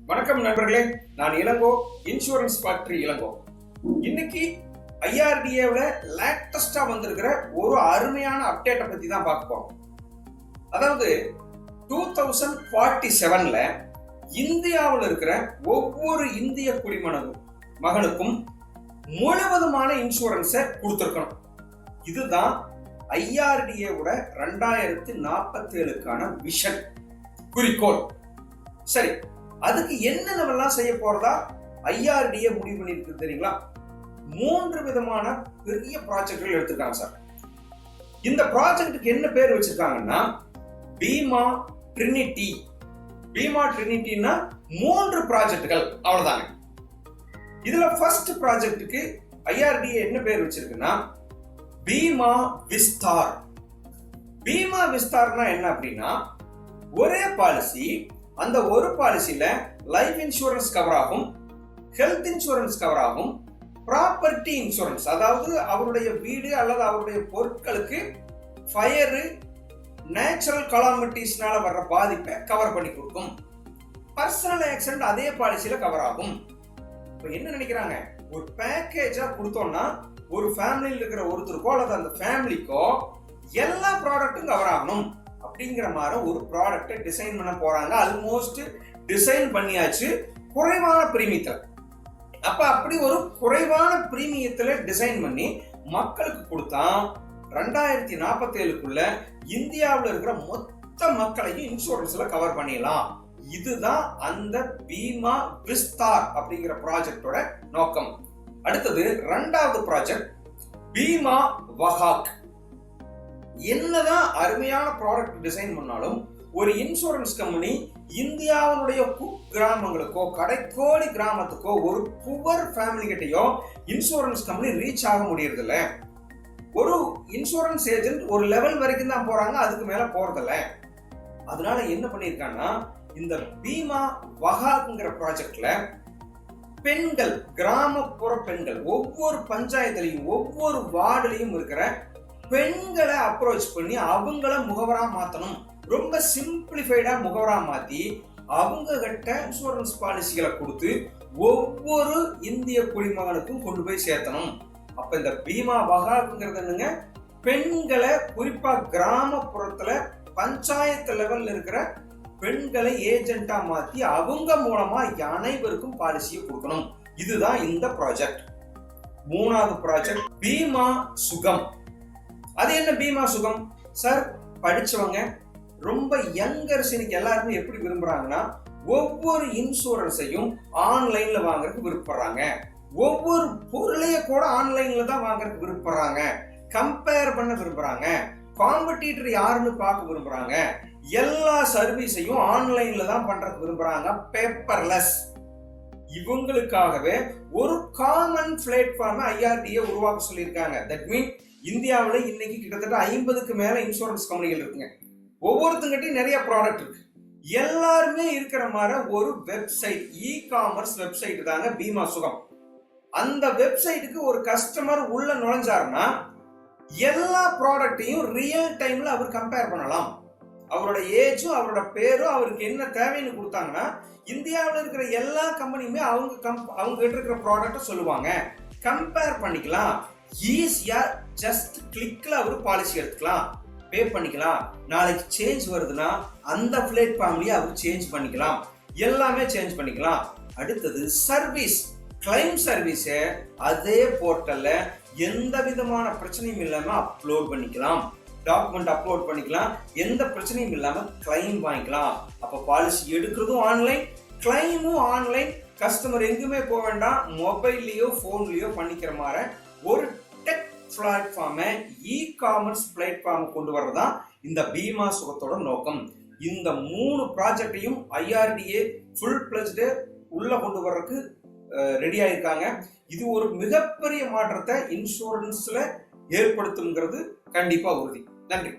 வணக்கம் நண்பர்களே, நான் இளங்கோ, இன்சூரன்ஸ் ஃபேக்டரி இளங்கோ. இன்னைக்கு ஐஆர்டிஏல லேட்டஸ்டா வந்திருக்கிற ஒரு அருமையான அப்டேட்டை பத்தி தான் பார்க்க போறோம். அதாவது 2047ல இந்தியாவில் இருக்கிற ஒவ்வொரு இந்திய மகனுக்கும் முழுவதுமான இன்சூரன்ஸை கொடுத்திருக்கணும். இதுதான் ஐஆர்டிஏவோட 2047க்கான விஷன், குறிக்கோள். சரி, அதுக்கு என்னென்னவெல்லாம் செய்ய போறதா ஐஆர்டிஏ முடிவு பண்ணிருக்கு தெரியுங்களா? 3 விதமான பெரிய ப்ராஜெக்ட்கள் எடுத்திருக்காங்க சார். இந்த ப்ராஜெக்ட்டுக்கு என்ன பேர் வச்சிருக்காங்கன்னா பீமா ட்ரினிட்டி. பீமா ட்ரினிட்டினா 3 ப்ராஜெக்ட்கள், அவ்வளவுதாங்க. இதுல ஃபர்ஸ்ட் ப்ராஜெக்ட்டுக்கு ஐஆர்டிஏ என்ன பேர் வச்சிருக்குன்னா பீமா விஸ்தார். பீமா விஸ்தார்னா என்ன அப்படின்னா, ஒரே பாலிசி, அந்த ஒரு பாலிசியில லைஃப் இன்சூரன்ஸ் கவர் ஆகும், ஹெல்த் இன்சூரன்ஸ் கவர் ஆகும், ப்ராப்பர்ட்டி இன்சூரன்ஸ், அதாவது அவருடைய வீடு அல்லது அவருடைய பொருட்களுக்கு ஃபயரு, நேச்சுரல் கலாமிட்டிஸ்னால வர்ற பாதிப்பை கவர் பண்ணி கொடுக்கும். பர்சனல் ஆக்சிடென்ட் அதே பாலிசியில கவர் ஆகும். இப்போ என்ன நினைக்கிறாங்க, ஒரு பேக்கேஜா கொடுத்தோம்னா ஒரு ஃபேமிலியில் இருக்கிற ஒருத்தருக்கோ அல்லது அந்த ஃபேமிலிக்கோ எல்லா ப்ராடக்ட்டும் கவர் ஆகணும் அப்படிங்கிற மாதிரி ஒரு ப்ராடக்டை டிசைன் பண்ண போறாங்க. ஆல்மோஸ்ட் டிசைன் பண்ணியாச்சு, குறைவான பிரீமியத்துல. அப்ப அப்படி ஒரு குறைவான பிரீமியத்துல டிசைன் பண்ணி மக்களுக்கு கொடுத்தா 2047க்குள்ள இந்தியாவில் இருக்கிற மொத்த மக்களையும் இன்சூரன்ஸ்ல கவர் பண்ணிடலாம். இதுதான் அந்த பீமா விஸ்தார் அப்படிங்கிற ப்ராஜெக்டோட நோக்கம். அடுத்தது 2வது ப்ராஜெக்ட் பீமா வஹாக். என்னதான் அருமையான ப்ராடக்ட் டிசைன் பண்ணாலும் ஒரு இன்சூரன்ஸ் கம்பெனி இந்தியாவுடைய கிராமங்களுக்கோ கடைக்கோடி கிராமத்துக்கோ ஒரு புவர் ஃபேமிலி கிட்டயோ இன்சூரன்ஸ் கம்பெனி ரீச் ஆக முடியறது இல்ல. ஒரு இன்சூரன்ஸ் ஏஜென்ட் ஒரு லெவல் வரைக்கும் தான் போறாங்க, அதுக்கு மேல போறதில்ல. அதனால என்ன பண்ணிருக்காங்கன்னா இந்த பீமா வஹாக்ங்கிற ப்ராஜெக்ட்ல பெண்கள், கிராமப்புற பெண்கள், ஒவ்வொரு பஞ்சாயத்துலையும் ஒவ்வொரு வார்டுலையும் இருக்கிற பெண்களை அப்ரோச் பண்ணி அவங்கள முகவரா மாத்தணும். ரொம்ப சிம்பிளிஃபைடா முகவரா மாத்தி அவங்க கிட்ட இன்சூரன்ஸ் பாலிசிகளை கொடுத்து ஒவ்வொரு இந்திய குடிமகனுக்கும் கொண்டு போய் சேர்த்தணும். அப்ப இந்த பீமா வஹாக்ங்கிறது என்னங்க, பெண்களை, குறிப்பா கிராமப்புறத்துல பஞ்சாயத்து லெவல்ல இருக்கிற பெண்களை ஏஜென்ட்டா மாத்தி அவங்க மூலமா அனைவருக்கும் பாலிசியை கொடுக்கணும். இதுதான் இந்த ப்ராஜெக்ட். 3வது ப்ராஜெக்ட் பீமா சுகம். அது என்ன பீமா சுகம் சார்? படிச்சவங்க, ரொம்ப யங்கர்ஸ் இன்னைக்கு எல்லாருமே எப்படி விரும்புறாங்கன்னா ஒவ்வொரு இன்சூரன்ஸையும் ஆன்லைன்ல வாங்குறதுக்கு விருப்பப்படுறாங்க. ஒவ்வொரு பொருளைய கூட ஆன்லைன்ல தான் வாங்குறதுக்கு விருப்பப்படுறாங்க. கம்பேர் பண்ண விரும்புறாங்க. காம்படிட்டர் யாருன்னு பார்க்க விரும்புறாங்க. எல்லா சர்வீஸையும் ஆன்லைன்ல தான் பண்றதுக்கு விரும்புறாங்க, பேப்பர்லெஸ். இவங்களுக்காகவே ஒரு காமன் பிளாட்ஃபார்ம் ஐஆர்டிஏ உருவாக்க சொல்லியிருக்காங்க. தட் மீன் இந்தியாவில் இன்னைக்கு கிட்டத்தட்ட 50க்கு மேல இன்சூரன்ஸ் கம்பெனிகள் இருக்குங்க. ஒவ்வொருத்தங்கிட்டையும் நிறைய ப்ராடக்ட் இருக்கு. எல்லாருமே இருக்கிற மாதிரி ஒரு வெப்சைட், இ காமர்ஸ் வெப்சைட் தாங்க பீமா சுகம். அந்த வெப்சைட்டுக்கு ஒரு கஸ்டமர் உள்ள நுழைஞ்சாருன்னா எல்லா ப்ராடக்டையும் ரியல் டைம்ல அவர் கம்பேர் பண்ணலாம். அவரோட ஏஜும் அவரோட பேரும் அவருக்கு என்ன தேவைன்னு கொடுத்தாங்கன்னா இந்தியாவில் இருக்கிற எல்லா கம்பெனியுமே அவங்க கிட்ட இருக்கிற ப்ராடக்ட்டை சொல்லுவாங்க, கம்பேர் பண்ணிக்கலாம். ஈஸியா ஜஸ்ட் கிளிக்ல அவர் பாலிசி எடுத்துக்கலாம், பே பண்ணிக்கலாம். நாளைக்கு சேஞ்ச் வருதுன்னா அந்த பிளாட்ஃபார்ம்லயே அவர் சேஞ்ச் பண்ணிக்கலாம், எல்லாமே சேஞ்ச் பண்ணிக்கலாம். அடுத்தது சர்வீஸ், கிளைம் சர்வீஸ் அதே போர்ட்டல்ல எந்த விதமான பிரச்சனையும் இல்லாம அப்லோட் பண்ணிக்கலாம், டாக்குமெண்ட் அப்லோட் பண்ணிக்கலாம், எந்த பிரச்சனையும் இல்லாம கிளைம் வாங்கிக்கலாம். அப்ப பாலிசி எடுக்கிறதும் ஆன்லைன், கிளைமும் ஆன்லைன். கஸ்டமர் எங்குமே போக வேண்டாம், மொபைல்லயோ போன்லயோ பண்ணிக்கிற மாதிரி ஒரு டெக் பிளாட்ஃபார்மை, இ காமர்ஸ் பிளாட்ஃபார்ம் கொண்டு வர்றதுதான் இந்த பீமா சுகத்தோட நோக்கம். இந்த 3 ப்ராஜெக்டையும் ஐஆர்டிஏ ஃபுல் பிளஜ்டு உள்ள கொண்டு வர்றதுக்கு ரெடி ஆயிருக்காங்க. இது ஒரு மிகப்பெரிய மாற்றத்தை இன்சூரன்ஸ்ல ஏற்படுத்துங்கிறது கண்டிப்பா உறுதி. நன்றி.